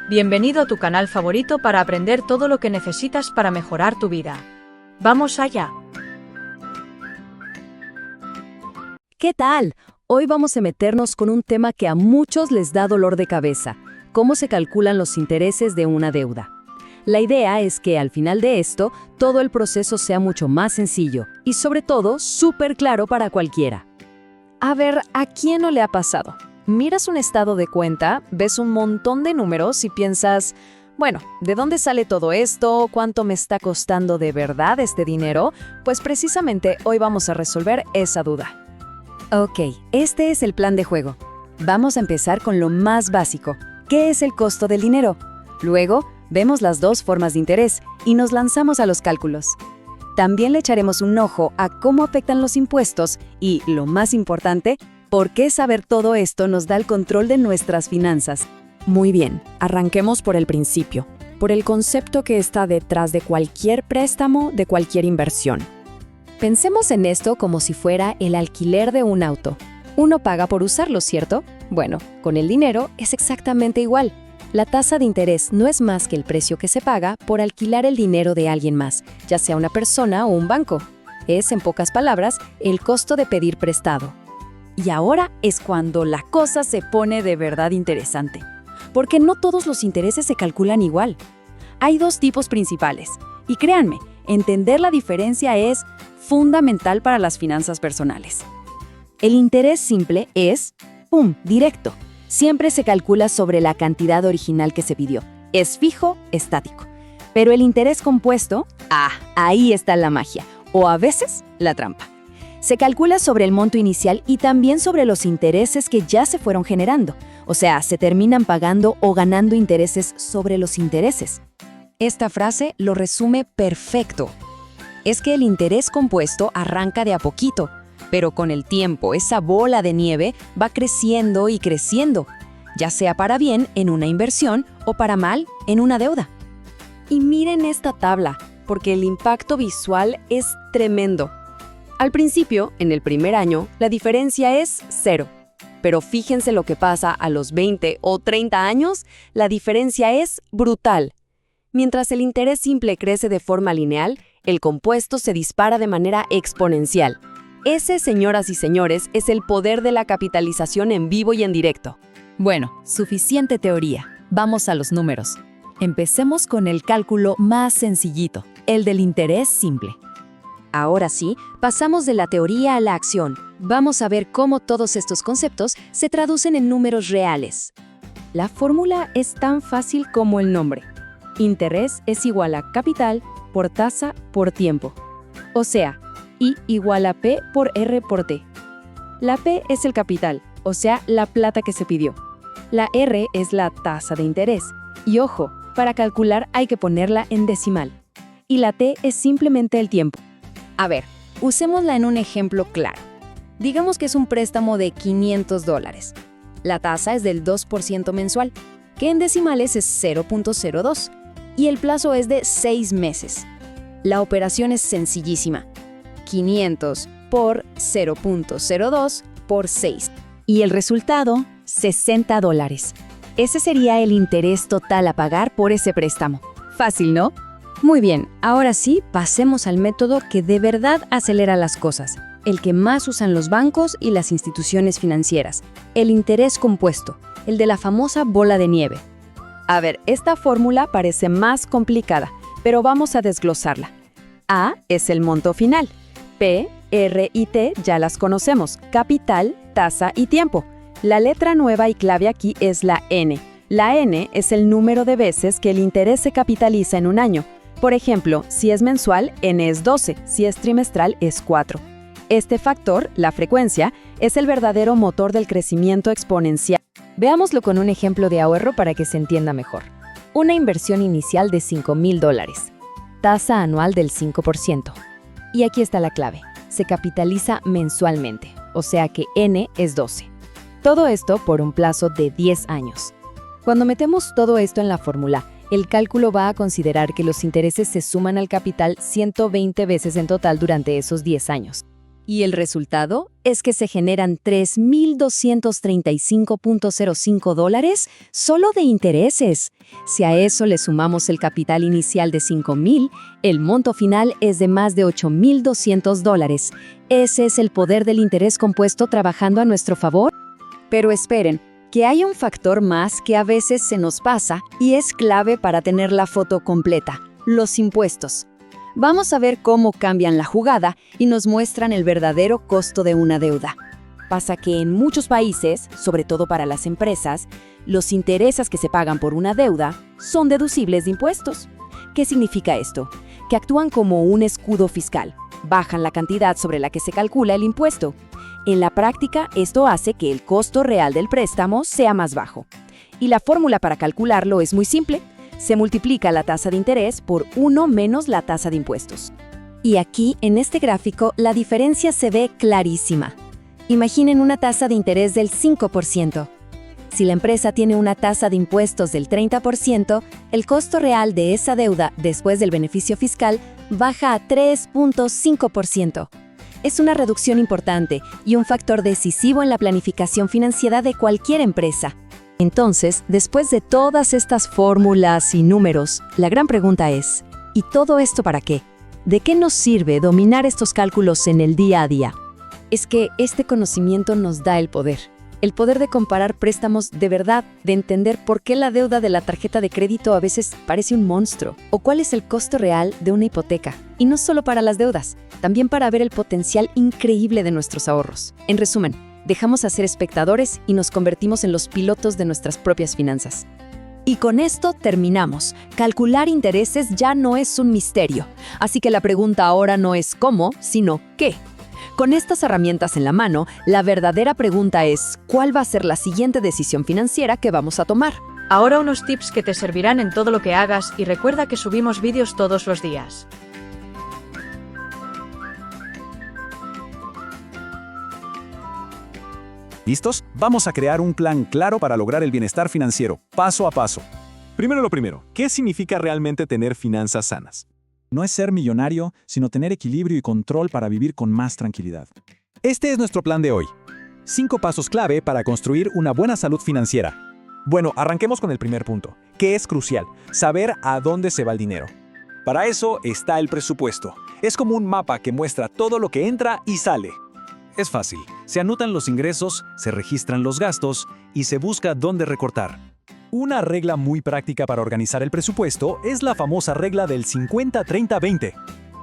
Bienvenido a tu canal favorito para aprender todo lo que necesitas para mejorar tu vida. ¡Vamos allá! ¿Qué tal? Hoy vamos a meternos con un tema que a muchos les da dolor de cabeza: cómo se calculan los intereses de una deuda. La idea es que al final de esto, todo el proceso sea mucho más sencillo y sobre todo súper claro para cualquiera. A ver, ¿a quién no le ha pasado? Miras un estado de cuenta, ves un montón de números y piensas, bueno, ¿de dónde sale todo esto? ¿Cuánto me está costando de verdad este dinero? Pues precisamente hoy vamos a resolver esa duda. Ok, este es el plan de juego. Vamos a empezar con lo más básico. ¿Qué es el costo del dinero? Luego, vemos las dos formas de interés y nos lanzamos a los cálculos. También le echaremos un ojo a cómo afectan los impuestos y, lo más importante, por qué saber todo esto nos da el control de nuestras finanzas. Muy bien, arranquemos por el principio, por el concepto que está detrás de cualquier préstamo, de cualquier inversión. Pensemos en esto como si fuera el alquiler de un auto. Uno paga por usarlo, ¿cierto? Bueno, con el dinero es exactamente igual. La tasa de interés no es más que el precio que se paga por alquilar el dinero de alguien más, ya sea una persona o un banco. Es, en pocas palabras, el costo de pedir prestado. Y ahora es cuando la cosa se pone de verdad interesante, porque no todos los intereses se calculan igual. Hay dos tipos principales, y créanme, entender la diferencia es fundamental para las finanzas personales. El interés simple es, directo. Siempre se calcula sobre la cantidad original que se pidió. Es fijo, estático. Pero el interés compuesto, ahí está la magia, o a veces la trampa. Se calcula sobre el monto inicial y también sobre los intereses que ya se fueron generando. O sea, se terminan pagando o ganando intereses sobre los intereses. Esta frase lo resume perfecto. Es que el interés compuesto arranca de a poquito, pero con el tiempo esa bola de nieve va creciendo y creciendo, ya sea para bien en una inversión o para mal en una deuda. Y miren esta tabla, porque el impacto visual es tremendo. Al principio, en el primer año, la diferencia es 0. Pero fíjense lo que pasa a los 20 o 30 años, la diferencia es brutal. Mientras el interés simple crece de forma lineal, el compuesto se dispara de manera exponencial. Ese, señoras y señores, es el poder de la capitalización en vivo y en directo. Bueno, suficiente teoría. Vamos a los números. Empecemos con el cálculo más sencillito, el del interés simple. Ahora sí, pasamos de la teoría a la acción. Vamos a ver cómo todos estos conceptos se traducen en números reales. La fórmula es tan fácil como el nombre. Interés es igual a capital por tasa por tiempo. O sea, I igual a P por R por T. La P es el capital, o sea, la plata que se pidió. La R es la tasa de interés. Y ojo, para calcular hay que ponerla en decimal. Y la T es simplemente el tiempo. A ver, usémosla en un ejemplo claro. Digamos que es un préstamo de $500. La tasa es del 2% mensual, que en decimales es 0.02, y el plazo es de 6 meses. La operación es sencillísima. 500 por 0.02 por 6. Y el resultado, $60. Ese sería el interés total a pagar por ese préstamo. Fácil, ¿no? Muy bien, ahora sí, pasemos al método que de verdad acelera las cosas, el que más usan los bancos y las instituciones financieras, el interés compuesto, el de la famosa bola de nieve. A ver, esta fórmula parece más complicada, pero vamos a desglosarla. A es el monto final. P, R y T ya las conocemos, capital, tasa y tiempo. La letra nueva y clave aquí es la N. La N es el número de veces que el interés se capitaliza en un año. Por ejemplo, si es mensual, N es 12, si es trimestral, es 4. Este factor, la frecuencia, es el verdadero motor del crecimiento exponencial. Veámoslo con un ejemplo de ahorro para que se entienda mejor. Una inversión inicial de $5,000. Tasa anual del 5%. Y aquí está la clave. Se capitaliza mensualmente, o sea que N es 12. Todo esto por un plazo de 10 años. Cuando metemos todo esto en la fórmula, el cálculo va a considerar que los intereses se suman al capital 120 veces en total durante esos 10 años. Y el resultado es que se generan $3,235.05 solo de intereses. Si a eso le sumamos el capital inicial de $5,000, el monto final es de más de $8,200. ¿Ese es el poder del interés compuesto trabajando a nuestro favor? Pero esperen, que hay un factor más que a veces se nos pasa y es clave para tener la foto completa: los impuestos. Vamos a ver cómo cambian la jugada y nos muestran el verdadero costo de una deuda. Pasa que en muchos países, sobre todo para las empresas, los intereses que se pagan por una deuda son deducibles de impuestos. ¿Qué significa esto? Que actúan como un escudo fiscal, bajan la cantidad sobre la que se calcula el impuesto. En la práctica, esto hace que el costo real del préstamo sea más bajo. Y la fórmula para calcularlo es muy simple. Se multiplica la tasa de interés por 1 menos la tasa de impuestos. Y aquí, en este gráfico, la diferencia se ve clarísima. Imaginen una tasa de interés del 5%. Si la empresa tiene una tasa de impuestos del 30%, el costo real de esa deuda después del beneficio fiscal baja a 3.5%. Es una reducción importante y un factor decisivo en la planificación financiera de cualquier empresa. Entonces, después de todas estas fórmulas y números, la gran pregunta es, ¿y todo esto para qué? ¿De qué nos sirve dominar estos cálculos en el día a día? Es que este conocimiento nos da el poder de comparar préstamos de verdad, de entender por qué la deuda de la tarjeta de crédito a veces parece un monstruo, o cuál es el costo real de una hipoteca. Y no solo para las deudas, también para ver el potencial increíble de nuestros ahorros. En resumen, dejamos de ser espectadores y nos convertimos en los pilotos de nuestras propias finanzas. Y con esto terminamos. Calcular intereses ya no es un misterio. Así que la pregunta ahora no es cómo, sino qué. Con estas herramientas en la mano, la verdadera pregunta es ¿cuál va a ser la siguiente decisión financiera que vamos a tomar? Ahora unos tips que te servirán en todo lo que hagas y recuerda que subimos vídeos todos los días. ¿Listos? Vamos a crear un plan claro para lograr el bienestar financiero, paso a paso. Primero lo primero, ¿qué significa realmente tener finanzas sanas? No es ser millonario, sino tener equilibrio y control para vivir con más tranquilidad. Este es nuestro plan de hoy. 5 pasos clave para construir una buena salud financiera. Bueno, arranquemos con el primer punto, que es crucial, saber a dónde se va el dinero. Para eso está el presupuesto. Es como un mapa que muestra todo lo que entra y sale. Es fácil, se anotan los ingresos, se registran los gastos y se busca dónde recortar. Una regla muy práctica para organizar el presupuesto es la famosa regla del 50-30-20.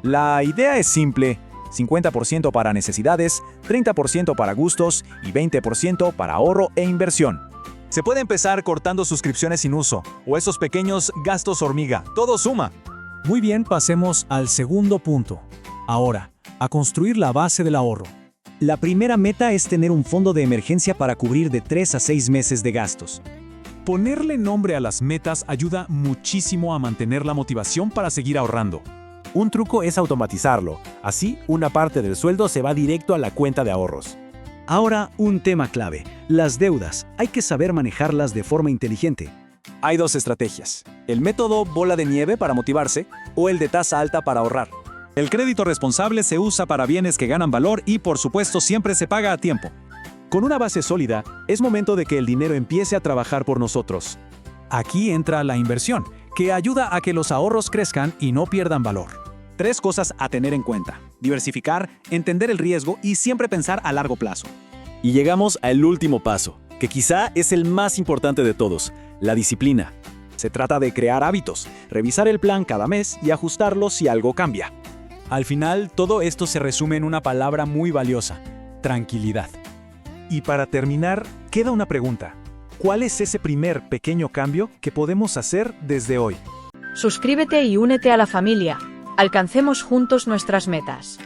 La idea es simple: 50% para necesidades, 30% para gustos y 20% para ahorro e inversión. Se puede empezar cortando suscripciones sin uso o esos pequeños gastos hormiga, todo suma. Muy bien, pasemos al segundo punto. Ahora, a construir la base del ahorro. La primera meta es tener un fondo de emergencia para cubrir de 3 a 6 meses de gastos. Ponerle nombre a las metas ayuda muchísimo a mantener la motivación para seguir ahorrando. Un truco es automatizarlo, así una parte del sueldo se va directo a la cuenta de ahorros. Ahora, un tema clave: las deudas. Hay que saber manejarlas de forma inteligente. Hay 2 estrategias: el método bola de nieve para motivarse o el de tasa alta para ahorrar. El crédito responsable se usa para bienes que ganan valor y, por supuesto, siempre se paga a tiempo. Con una base sólida, es momento de que el dinero empiece a trabajar por nosotros. Aquí entra la inversión, que ayuda a que los ahorros crezcan y no pierdan valor. 3 cosas a tener en cuenta: diversificar, entender el riesgo y siempre pensar a largo plazo. Y llegamos al último paso, que quizá es el más importante de todos: la disciplina. Se trata de crear hábitos, revisar el plan cada mes y ajustarlo si algo cambia. Al final, todo esto se resume en una palabra muy valiosa: tranquilidad. Y para terminar, queda una pregunta: ¿cuál es ese primer pequeño cambio que podemos hacer desde hoy? Suscríbete y únete a la familia. Alcancemos juntos nuestras metas.